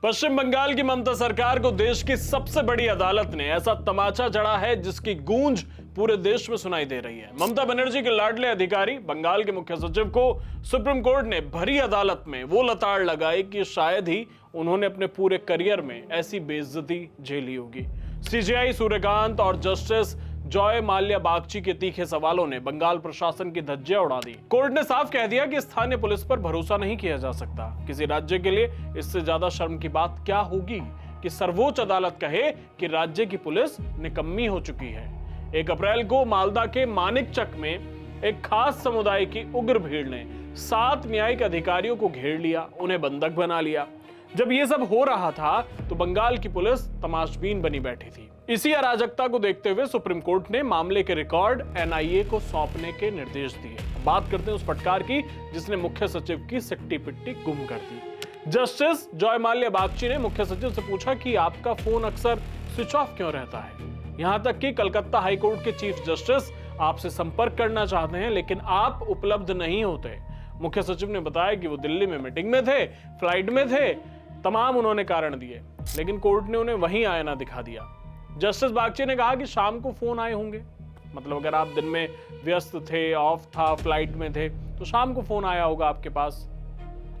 पश्चिम बंगाल की ममता सरकार को देश की सबसे बड़ी अदालत ने ऐसा तमाचा जड़ा है जिसकी गूंज पूरे देश में सुनाई दे रही है। ममता बनर्जी के लाडले अधिकारी बंगाल के मुख्य सचिव को सुप्रीम कोर्ट ने भरी अदालत में वो लताड़ लगाई कि शायद ही उन्होंने अपने पूरे करियर में ऐसी बेइज्जती झेली होगी। सीजेआई सूर्यकांत और जस्टिस जॉय माल्या बागची के तीखे सवालों ने बंगाल प्रशासन की धज्जियां उड़ा दी। कोर्ट ने साफ कह दिया कि स्थानीय पुलिस पर भरोसा नहीं किया जा सकता। किसी राज्य के लिए इससे ज्यादा शर्म की बात क्या होगी कि सर्वोच्च अदालत कहे कि राज्य की पुलिस निकम्मी हो चुकी है। 1 अप्रैल को मालदा के मानिकचक में एक खास समुदाय की उग्र भीड़ ने 7 न्यायिक अधिकारियों को घेर लिया, उन्हें बंधक बना लिया। जब ये सब हो रहा था तो बंगाल की पुलिस तमाशबीन बनी बैठी थी। इसी अराजकता को देखते हुए सुप्रीम कोर्ट ने मामले के रिकॉर्ड एनआईए को सौंपने के निर्देश दिए। बात करते हैं उस फटकार की जिसने मुख्य सचिव की सिट्टी पिट्टी गुम कर दी। जस्टिस जॉय माल्या बागची ने मुख्य सचिव से पूछा कि आपका फोन अक्सर स्विच ऑफ क्यों रहता है। यहां तक कि कलकत्ता हाईकोर्ट के चीफ जस्टिस आपसे संपर्क करना चाहते हैं लेकिन आप उपलब्ध नहीं होते। मुख्य सचिव ने बताया कि वो दिल्ली में मीटिंग में थे, फ्लाइट में थे, तमाम उन्होंने कारण दिए लेकिन कोर्ट ने उन्हें वहीं आईना दिखा दिया। जस्टिस बागची ने कहा कि शाम को फोन आए होंगे, मतलब अगर आप दिन में व्यस्त थे, ऑफ था, फ्लाइट में थे तो शाम को फोन आया होगा आपके पास।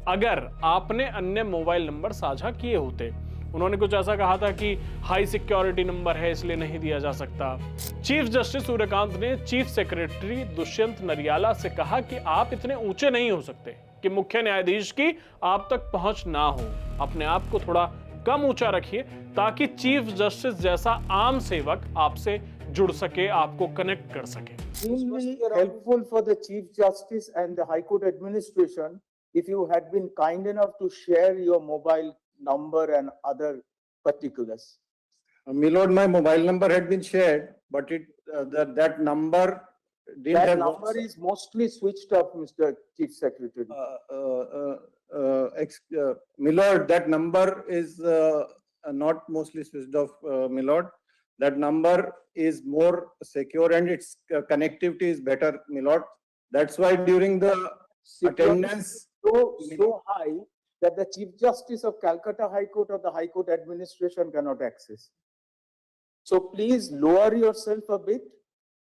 अगर आपने अन्य मोबाइल नंबर साझा किए होते, उन्होंने कुछ ऐसा कहा था कि हाई सिक्योरिटी नंबर है इसलिए नहीं दिया जा सकता। चीफ जस्टिस सूर्यकांत ने चीफ सेक्रेटरी दुष्यंत नरियाला से कहा कि आप इतने ऊंचे नहीं हो सकते कि मुख्य न्यायाधीश की आप तक पहुंच ना हो। अपने आप को थोड़ा कम ऊंचा रखिए ताकि चीफ जस्टिस जैसा आम सेवक आपसे जुड़ सके, आपको कनेक्ट कर सके। Helpful for the Chief Justice and the High Court administration if you had been kind enough to share your mobile number and other particulars. My lord, my mobile number had been shared, but that number didn't have. That number is mostly switched off, Mr. Chief Secretary. My lord, that number is not mostly switched off, my lord. That number is more secure and its connectivity is better, my lord. That's why during the attendance so high that the Chief Justice of Calcutta High Court or the High Court administration cannot access. So please lower yourself a bit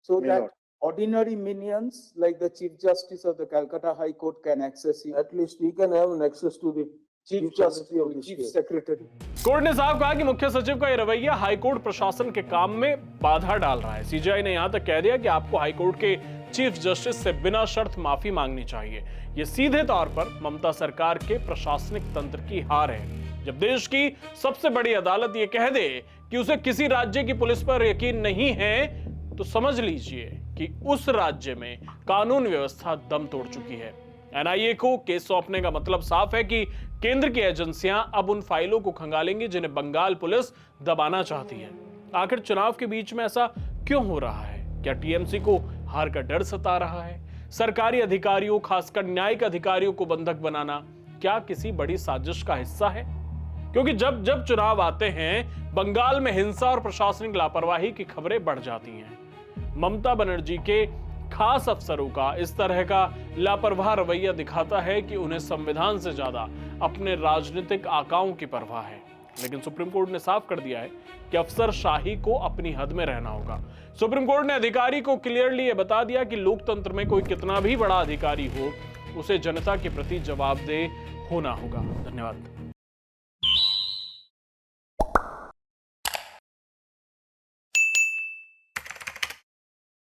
so My that lord. ordinary minions like the Chief Justice of the Calcutta High Court can access you. At least he can have access to the Chief Justice of the Chief Secretary. Court ने साफ कहा कि मुख्य सचिव का यह रवैया high court प्रशासन के काम में बाधा डाल रहा है। सीजेआई ने यहां तक कह दिया कि आपको हाईकोर्ट के चीफ जस्टिस से बिना शर्त माफी मांगनी चाहिए। यह सीधे तौर पर ममता सरकार के प्रशासनिक तंत्र की हार है। जब देश की सबसे बड़ी अदालत यह कह दे कि उसे किसी राज्य की पुलिस पर यकीन नहीं है तो समझ लीजिए कि उस राज्य में कानून व्यवस्था दम तोड़ चुकी है। एनआईए को केस सौंपने का मतलब साफ है कि केंद्र की एजेंसियां अब उन फाइलों को खंगालेंगी जिन्हें बंगाल पुलिस दबाना चाहती है। आखिर चुनाव के बीच में ऐसा क्यों हो रहा है? क्या टीएमसी को हार का डर सता रहा है? सरकारी अधिकारियों, खासकर न्यायिक अधिकारियों को बंधक बनाना क्या किसी बड़ी साजिश का हिस्सा है? क्योंकि जब जब चुनाव आते हैं बंगाल में हिंसा और प्रशासनिक लापरवाही की खबरें बढ़ जाती हैं। ममता बनर्जी के खास अफसरों का इस तरह का लापरवाह रवैया दिखाता है कि उन्हें संविधान से ज्यादा अपने राजनीतिक आकाओं की परवाह है। लेकिन सुप्रीम कोर्ट ने साफ कर दिया है कि अफसरशाही को अपनी हद में रहना होगा। सुप्रीम कोर्ट ने अधिकारी को क्लियरली यह बता दिया कि लोकतंत्र में कोई कितना भी बड़ा अधिकारी हो, उसे जनता के प्रति जवाबदेह होना होगा। धन्यवाद।